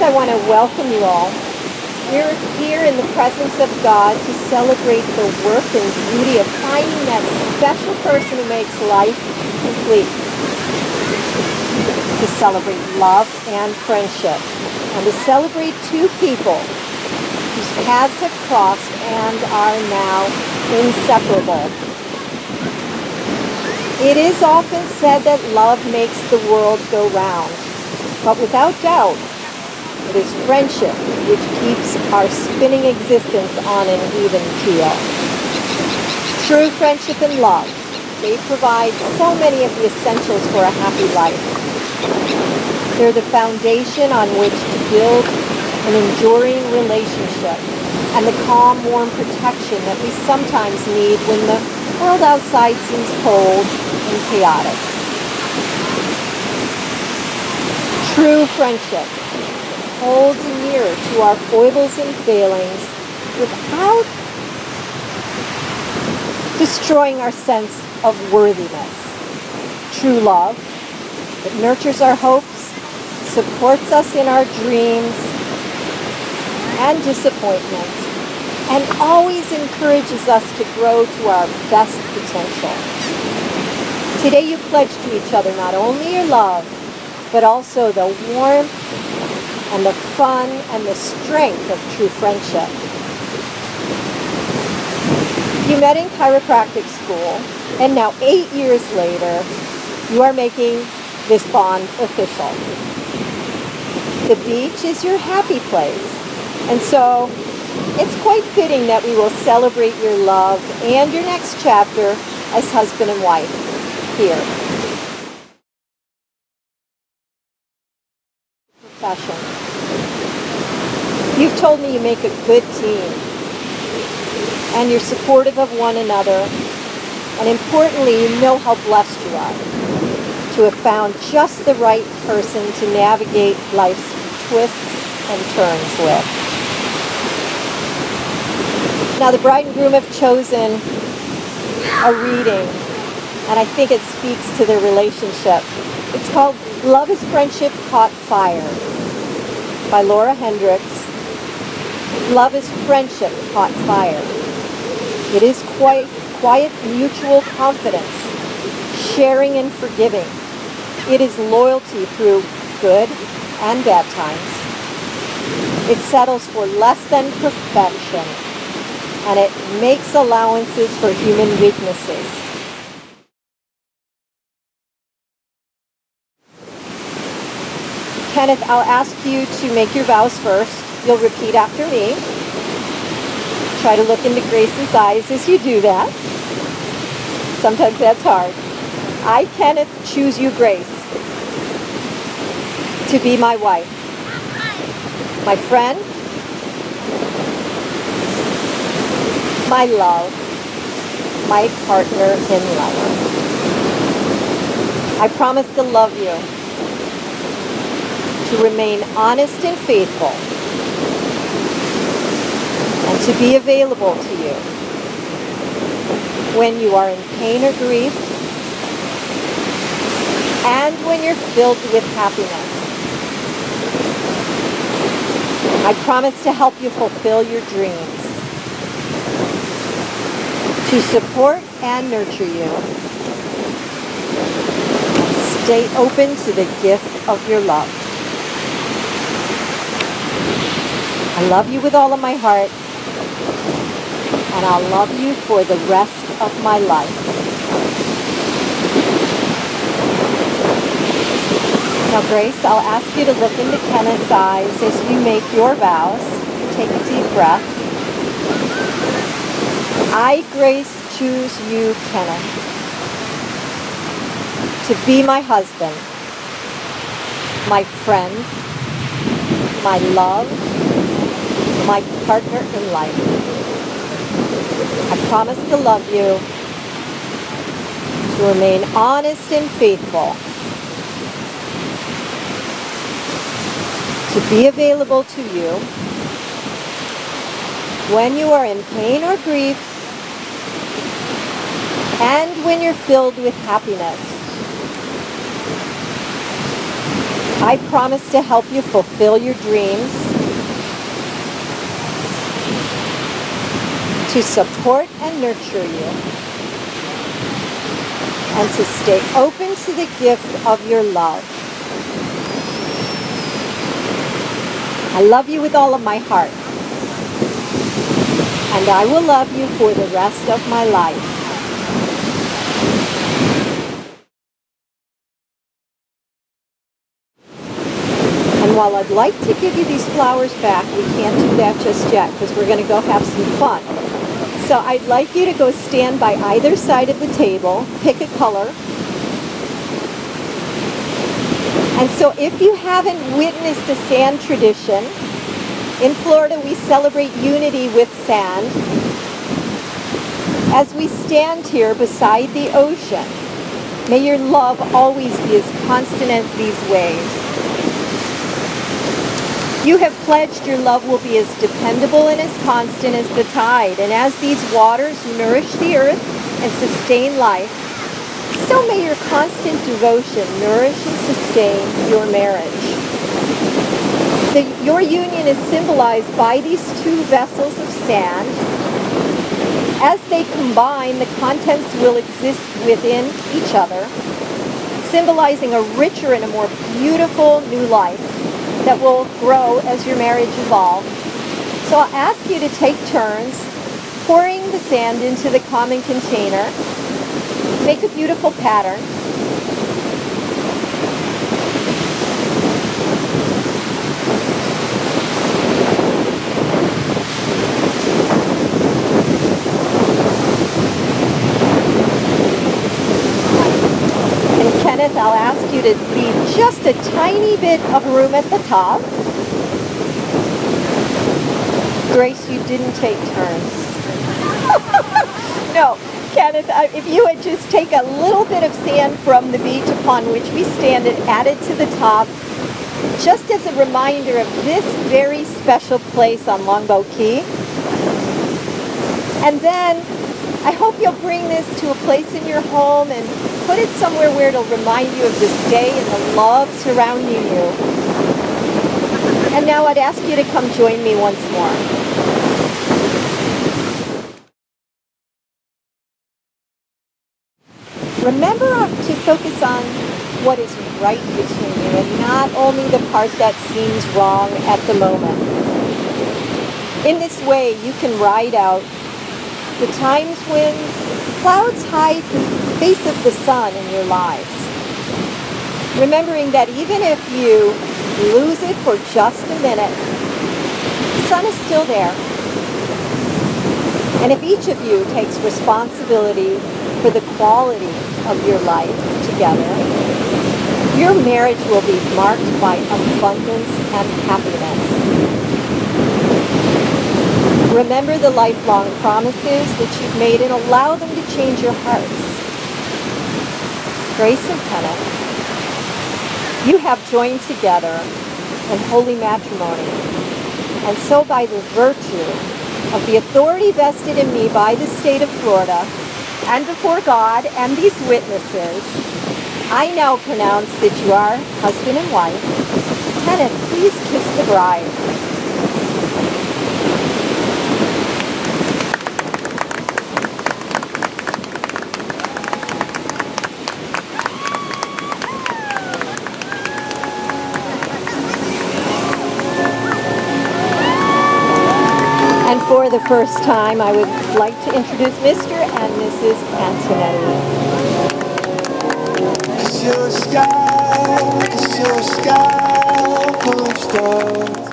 I want to welcome you all. We're here in the presence of God to celebrate the work and beauty of finding that special person who makes life complete. To celebrate love and friendship. And to celebrate two people whose paths have crossed and are now inseparable. It is often said that love makes the world go round. But without doubt, it is friendship which keeps our spinning existence on an even keel. True friendship and love, they provide so many of the essentials for a happy life. They're the foundation on which to build an enduring relationship and the calm, warm protection that we sometimes need when the world outside seems cold and chaotic. True friendship holds near to our foibles and failings without destroying our sense of worthiness. True love that nurtures our hopes, supports us in our dreams and disappointments, and always encourages us to grow to our best potential. Today you pledge to each other not only your love, but also the warmth and the fun and the strength of true friendship. You met in chiropractic school, and now 8 years later, you are making this bond official. The beach is your happy place, and so it's quite fitting that we will celebrate your love and your next chapter as husband and wife here. Profession. You've told me you make a good team, and you're supportive of one another, and importantly, you know how blessed you are to have found just the right person to navigate life's twists and turns with. Now, the bride and groom have chosen a reading, and I think it speaks to their relationship. It's called Love is Friendship Caught Fire by Laura Hendricks. Love is friendship caught fire. It is quiet mutual confidence, sharing and forgiving. It is loyalty through good and bad times. It settles for less than perfection, and it makes allowances for human weaknesses. Kenneth, I'll ask you to make your vows first. You'll repeat after me. Try to look into Grace's eyes as you do that. Sometimes that's hard. I, Kenneth, choose you, Grace, to be my wife, my friend, my love, my partner in life. I promise to love you, to remain honest and faithful, and to be available to you when you are in pain or grief, and when you're filled with happiness. I promise to help you fulfill your dreams, to support and nurture you, and stay open to the gift of your love. I love you with all of my heart, and I'll love you for the rest of my life. Now, Grace, I'll ask you to look into Kenneth's eyes as you make your vows. Take a deep breath. I, Grace, choose you, Kenneth, to be my husband, my friend, my love, my partner in life. I promise to love you, to remain honest and faithful, to be available to you when you are in pain or grief, and when you're filled with happiness. I promise to help you fulfill your dreams, to support and nurture you, and to stay open to the gift of your love. I love you with all of my heart, and I will love you for the rest of my life. And while I'd like to give you these flowers back, we can't do that just yet because we're going to go have some fun. So I'd like you to go stand by either side of the table, pick a color. And so if you haven't witnessed the sand tradition, in Florida we celebrate unity with sand as we stand here beside the ocean. May your love always be as constant as these waves. You have pledged your love will be as dependable and as constant as the tide, and as these waters nourish the earth and sustain life, so may your constant devotion nourish and sustain your marriage. Your union is symbolized by these two vessels of sand. As they combine, the contents will exist within each other, symbolizing a richer and a more beautiful new life that will grow as your marriage evolves. So I'll ask you to take turns pouring the sand into the common container. Make a beautiful pattern. I'll ask you to leave just a tiny bit of room at the top. Grace, you didn't take turns. No, Kenneth, if you would just take a little bit of sand from the beach upon which we stand and add it to the top, just as a reminder of this very special place on Longboat Key. And then I hope you'll bring this to a place in your home and put it somewhere where it'll remind you of this day and the love surrounding you. And now I'd ask you to come join me once more. Remember to focus on what is right between you and not only the part that seems wrong at the moment. In this way, you can ride out the times when clouds hide the face of the sun in your lives. Remembering that even if you lose it for just a minute, the sun is still there. And if each of you takes responsibility for the quality of your life together, your marriage will be marked by abundance and happiness. Remember the lifelong promises that you've made and allow them to change your hearts. Grace and Kenneth, you have joined together in holy matrimony, and so by the virtue of the authority vested in me by the state of Florida, and before God and these witnesses, I now pronounce that you are husband and wife. Kenneth, please kiss the bride. And for the first time, I would like to introduce Mr. and Mrs. Antonetti. 'Cause you're a sky full of stars.